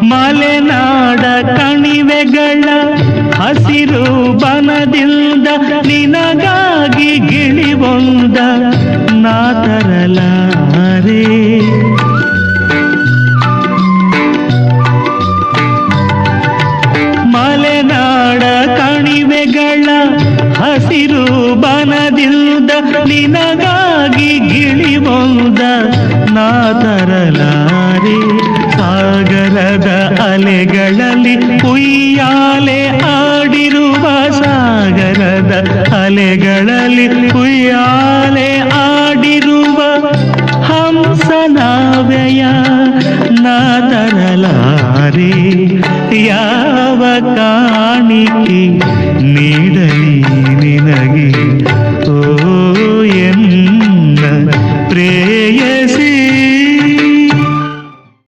ಮಲೆನಾಡ ಕಣಿವೆಗಳ ಹಸಿರು ಬನದಿಂದ ನಿನಗಾಗಿ ಗಿಳಿಬೊಂದ ನಾ ತರಲಾರೆ. ಮಲೆನಾಡ ಕಣಿವೆಗಳ ಹಸಿರು ಬನದಿಂದ ನಿನಗಾಗಿ ಗಿಳಿಬೊಂದ ನಾ ತರಲಾರೆ. ಸಾಗರದ ಅಲೆಗಳಲ್ಲಿ ಉಯ್ಯಾಲೆ ಆಡಿರುವ ಸಾಗರದ ಅಲೆಗಳಲ್ಲಿ ಉಯ್ಯಾಲೆ ಆಡಿರುವ ಹಂಸನಾವೆಯ ನಾ ತರಲಾರೆ.